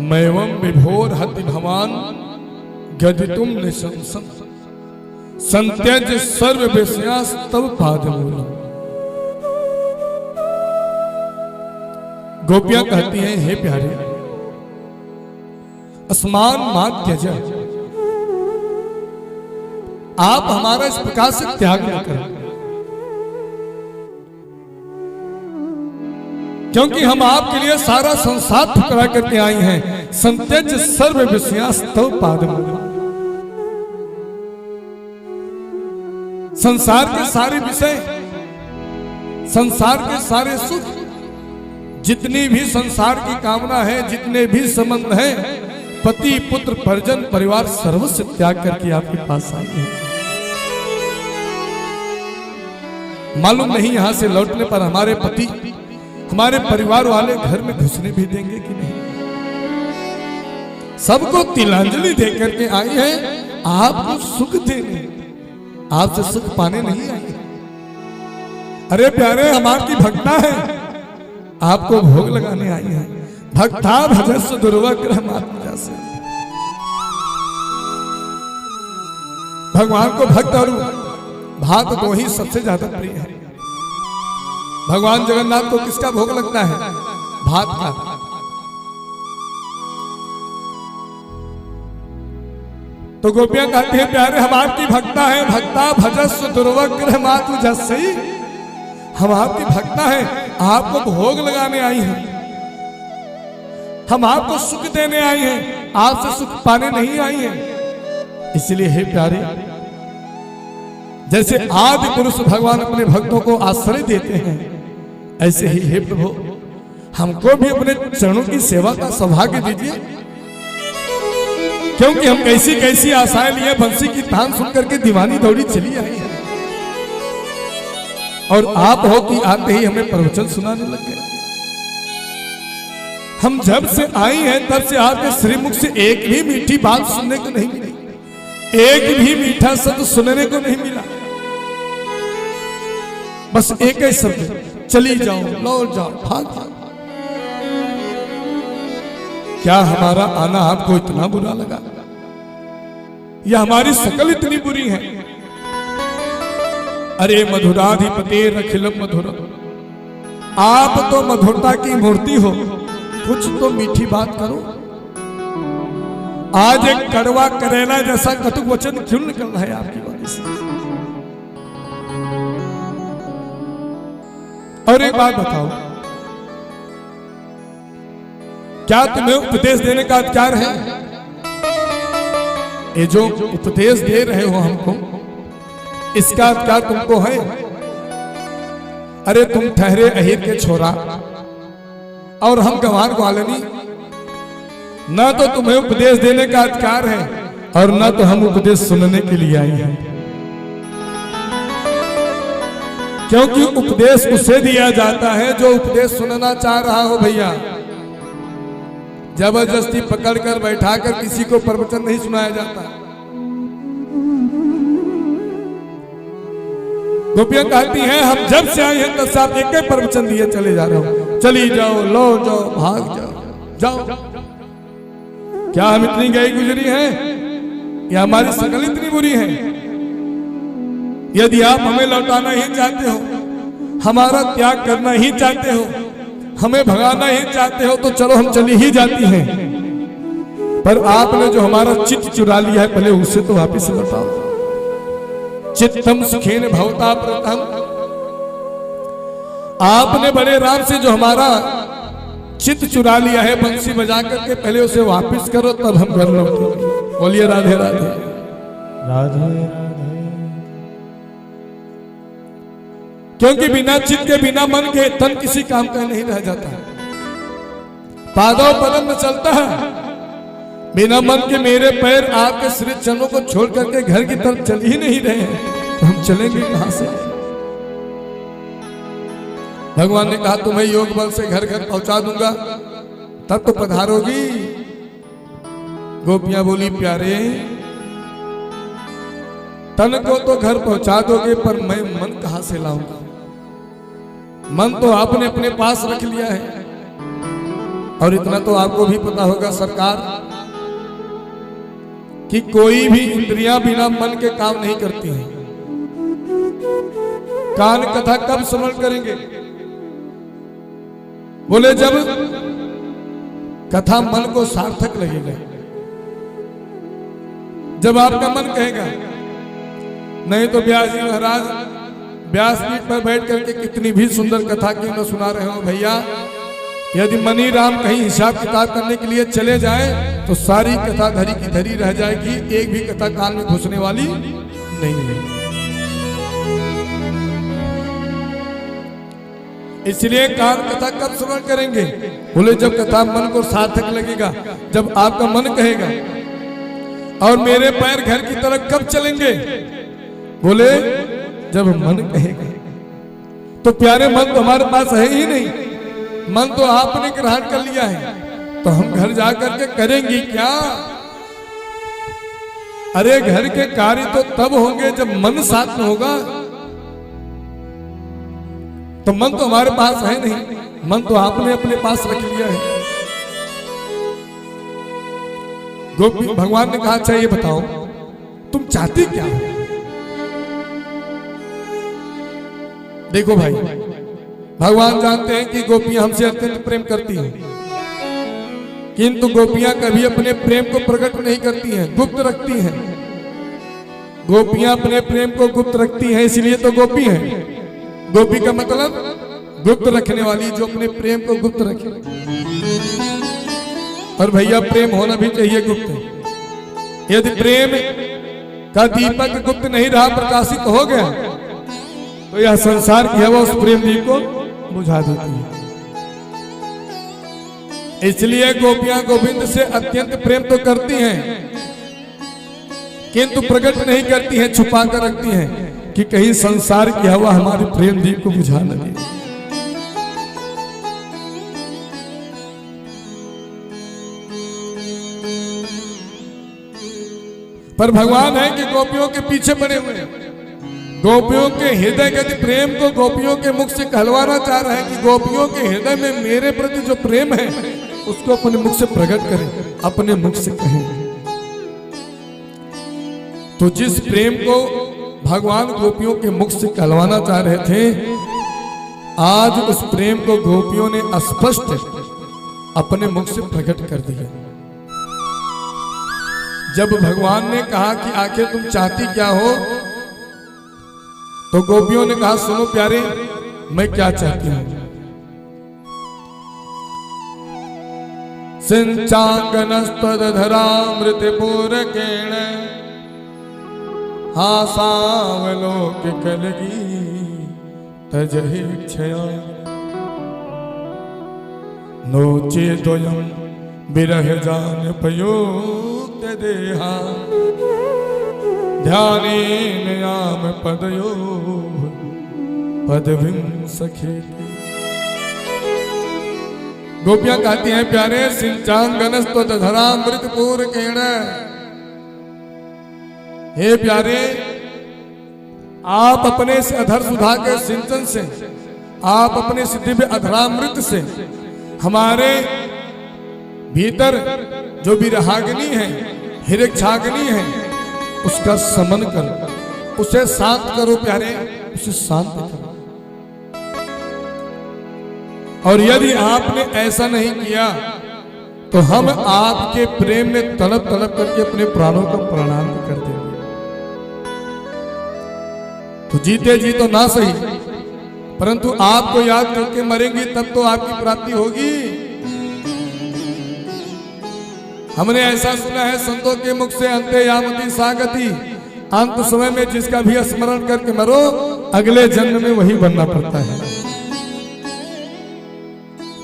मैवं विभोर हति भवान गदितुम निशंसम संत्यज सर्व विषयास तव पादमूलम। गोपियां कहती हैं, हे प्यारे, अस्मान मात त्यज, आप हमारा इस प्रकार से त्याग न करें, क्योंकि हम आपके लिए सारा संसार ठुकरा करके आई हैं। संत्यज सर्व विषयास तव पादमूलम, संसार के सारे विषय, संसार के सारे सुख, जितनी भी संसार की कामना है, जितने भी संबंध हैं, पति पुत्र परिजन परिवार सर्वस्व त्याग करके आपके पास आए हैं। मालूम नहीं यहां से लौटने पर हमारे पति, हमारे परिवार वाले घर में घुसने भी देंगे कि नहीं। सबको तिलांजलि दे करके आई हैं, आपको सुख देने, आपसे सुख पाने नहीं आई। अरे प्यारे, हम आपकी भक्ता है, आपको भोग लगाने आई है। भक्ता भजस्व दुर्वग्रह मात्रा से, भगवान को भक्त और भात दो ही सबसे ज्यादा प्रिय है। भगवान जगन्नाथ को किसका भोग लगता है? भात का। तो गोपियां कहती हैं, प्यारे, हम आपकी भक्ता है। भक्ता भजस्व दुर्वग्रह मातु जस्सई, हम आपकी भक्ता है, आपको भोग लगाने आई हैं, हम आपको सुख देने आई हैं, आपसे सुख पाने नहीं आई हैं। इसलिए हे प्यारे, जैसे आदि पुरुष भगवान अपने भक्तों को आश्रय देते हैं, ऐसे ही हे प्रभु, हमको भी अपने चरणों की सेवा का सौभाग्य दीजिए, क्योंकि हम कैसी कैसी आशाएं लिए बंसी की तान सुन करके दीवानी दौड़ी चली आई है, और आप हो कि आते ही हमें प्रवचन सुनाने लग गए। हम जब से आई हैं तब से आपके श्रीमुख से एक भी मीठी बात सुनने को नहीं मिली, एक भी मीठा शब्द सुनने को नहीं मिला। बस एक ही शब्द, चली जाओ, लौट जाओ, भाग जाओ। क्या हमारा आना आपको इतना बुरा लगा, या हमारी शकल इतनी बुरी है? अरे मधुराधिपते अखिलम मधुरम, आप तो मधुरता की मूर्ति हो, कुछ तो मीठी बात करो। आज एक कड़वा करेला जैसा कटु वचन क्यों निकल रहा है आपकी वाणी से? और एक बात बताओ, क्या तुम्हें उपदेश देने का अधिकार है? ये जो उपदेश दे रहे हो हमको, इसका अधिकार तुमको है? अरे तुम ठहरे अहीर के छोरा और हम गंवार ग्वालनी, न तो तुम्हें उपदेश देने का अधिकार है और न तो हम उपदेश सुनने के लिए आए हैं, क्योंकि उपदेश उसे दिया जाता है जो उपदेश सुनना चाह रहा हो। भैया, जबरदस्ती पकड़कर बैठाकर किसी को प्रवचन नहीं सुनाया जाता। गोपियां कहती हैं, हम जब से आए हैं तब से आप एक ही प्रवचन दिए चले जा रहे हो, चली जाओ, लौट जाओ, भाग जाओ, जाओ। क्या हम इतनी गई गुजरी हैं, या हमारी शकल इतनी बुरी है? यदि आप हमें लौटाना ही चाहते हो, हमारा त्याग करना ही चाहते हो, हमें भगाना ही चाहते हो, तो चलो हम चली ही जाती हैं, पर आपने जो हमारा चित्त चुरा लिया है, पहले उसे तो वापिस लौटाओ। चित्तम सुखेन भवता प्रथम, आपने बड़े राम से जो हमारा चित्त चुरा लिया है बंसी बजा करके, पहले उसे वापिस करो, तब हम घर लौटेंगे। बोलिए राधे राधे राधे राधे। क्योंकि बिना चित्त के, बिना मन के तन किसी काम का नहीं रह जाता, पादों पदम में चलता है। बिना मन के मेरे पैर आपके श्री चरणों को छोड़ करके घर की तरफ चल ही नहीं रहे हैं, तो हम चलेंगे कहां से? भगवान ने कहा, तुम्हें योग बल से घर घर पहुंचा दूंगा, तब तो पधारोगी। गोपियां बोली, प्यारे, तन को तो घर पहुंचा दोगे, पर मैं मन कहां से लाऊंगा? मन तो आपने अपने पास रख लिया है, और इतना तो आपको भी पता होगा सरकार कि कोई भी इंद्रियां बिना मन के काम नहीं करती हैं। कान कथा कब श्रवण करेंगे? बोले जब कथा मन को सार्थक लगेगा, जब आपका मन कहेगा। नहीं तो व्यास जी महाराज व्यासपीठ पर बैठ करके कितनी भी सुंदर कथा क्यों न सुना रहे हो भैया, यदि मनी राम कहीं हिसाब किताब करने के लिए चले जाए तो सारी कथा धरी की धरी रह जाएगी, एक भी कथा कान में घुसने वाली नहीं है। इसलिए कान कथा कब श्रवण करेंगे? बोले जब कथा मन को सार्थक लगेगा, जब आपका मन कहेगा। और मेरे पैर घर की तरफ कब चलेंगे? बोले जब मन कहेगा। तो प्यारे मन तो हमारे पास है ही नहीं, मन तो आपने ग्रहण कर लिया है, तो हम घर जाकर के करेंगे क्या? अरे घर के कार्य तो तब होंगे जब मन साथ में होगा। तो मन तो हमारे पास है नहीं, मन तो आपने अपने पास रख लिया है। गोपी भगवान ने कहा अच्छा ये बताओ तुम चाहती क्या हो? देखो भाई, भगवान जानते हैं कि गोपियां हमसे अत्यंत प्रेम करती हैं, किंतु गोपियां कभी अपने प्रेम को प्रकट नहीं करती हैं, गुप्त रखती हैं। गोपियां अपने प्रेम को गुप्त रखती हैं, इसलिए तो गोपी हैं। गोपी का मतलब गुप्त रखने वाली, जो अपने प्रेम को गुप्त रखे। और भैया प्रेम होना भी चाहिए गुप्त। यदि प्रेम का दीपक गुप्त नहीं रहा, प्रकाशित हो गया, तो यह संसार की हवा उस प्रेम दीप को बुझा देती है। इसलिए गोपियां गोविंद से अत्यंत प्रेम तो करती हैं, किंतु प्रकट नहीं करती हैं, छुपा कर रखती हैं कि कहीं संसार की हवा हमारे प्रेम दीप को बुझा न दे। पर भगवान है कि गोपियों के पीछे पड़े हुए हैं। गोपियों के हृदय के प्रेम को गोपियों के मुख से कहलवाना चाह रहे हैं कि गोपियों के हृदय में मेरे प्रति जो प्रेम है उसको अपने मुख से प्रकट करें, अपने मुख से कहें। तो जिस प्रेम को भगवान गोपियों के मुख से कहलवाना चाह रहे थे, आज उस प्रेम को गोपियों ने स्पष्ट अपने मुख से प्रकट कर दिया। जब भगवान ने कहा कि आखिर तुम चाहती क्या हो, तो गोपियों ने कहा सुनो प्यारे, मैं क्या चाहती हूं। सिंचांगनस्तदधरामृतपूरकेण हासावलोक कलगी तजहि क्षया नोचे द्वयं विरह जान पयोक्त देहा ध्यानेन याम पदयो पदविं सखे। गोपियां कहती हैं प्यारे, सिंचांगनस्तो दधरामृतपूरकेण, हे प्यारे आप अपने से अधर सुधा के सिंचन से, आप अपने से दिव्य अधरामृत से हमारे भीतर जो विरहाग्नि है, हिरक्षाग्नि है, उसका समन करो, उसे शांत करो प्यारे, उसे शांत करो। और यदि आपने ऐसा नहीं किया तो हम आपके प्रेम में तड़प तड़प करके अपने प्राणों को प्रणाम कर देंगे। तो जीते जी तो ना सही, परंतु आपको याद करके मरेंगी तब तो आपकी प्राप्ति होगी। हमने ऐसा सुना है संतों के मुख से, अंते यामति सागति, अंत समय में जिसका भी स्मरण करके मरो अगले जन्म में वही बनना पड़ता है।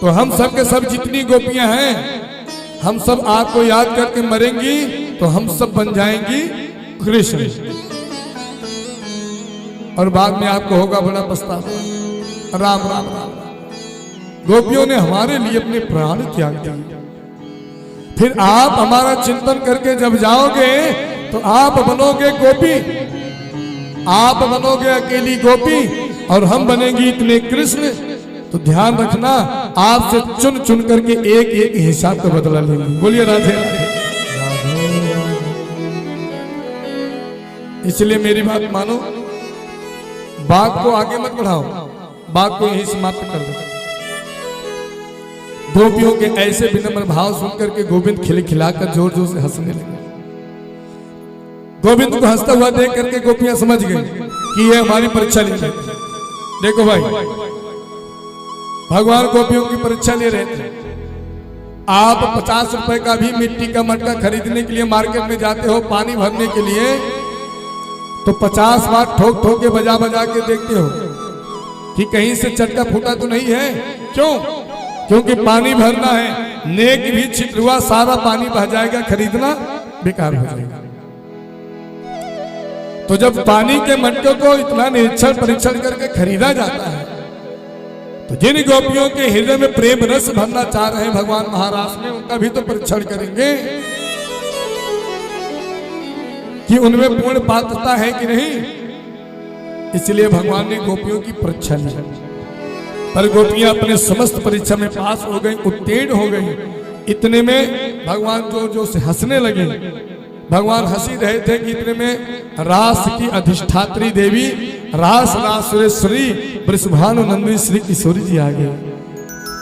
तो हम सब के सब जितनी गोपियां हैं, हम सब आपको याद करके मरेंगी तो हम सब बन जाएंगी कृष्ण, और बाद में आपको होगा बड़ा पछतावा। राम राम राम राम। गोपियों ने हमारे लिए अपने प्राण त्याग दिए, फिर आप हमारा चिंतन करके जब जाओगे तो आप बनोगे गोपी, आप बनोगे अकेली गोपी, और हम बनेंगे इतने कृष्ण तो ध्यान रखना, आपसे चुन चुन करके एक एक हिसाब का बदला लेंगे। बोलिए राधे राधे। इसलिए मेरी बात मानो, बात को आगे मत बढ़ाओ, बात को यही समाप्त कर दो। गोपियों के ऐसे विनम्र भाव सुनकर के गोविंद खिलखिलाकर जोर जोर से हंसने लगे। गोविंद को हंसता हुआ देख करके गोपियां समझ गई कि ये हमारी परीक्षा ले रहे थे। देखो भाई, भगवान गोपियों की परीक्षा ले रहे थे। आप 50 रुपए का भी मिट्टी का मटका खरीदने के लिए मार्केट में जाते हो पानी भरने के लिए, तो 50 बार ठोक ठोक के बजा बजा के देखते हो कि कहीं से चट्टा फूटा तो नहीं है। क्यों? क्योंकि पानी भरना है, नेक भी छिट हुआ सारा पानी बह जाएगा, खरीदना बेकार हो जाएगा। तो जब पानी के मटके को इतना निरीक्षण परीक्षण करके खरीदा जाता है, तो जिन गोपियों के हृदय में प्रेम रस भरना चाह रहे हैं भगवान महाराज में, उनका भी तो परीक्षण करेंगे कि उनमें पूर्ण पात्रता है कि नहीं। इसलिए भगवान ने गोपियों की परीक्षा ली, पर गोपियां अपने समस्त परीक्षा में पास हो गई, उत्तीर्ण हो गई। इतने में भगवान जोर जोर से हंसने लगे। भगवान हंसी रहे थे कि इतने में रास की अधिष्ठात्री देवी रास रासेश्वरी वृषभानु नंदिनी श्री किशोरी जी आ गए।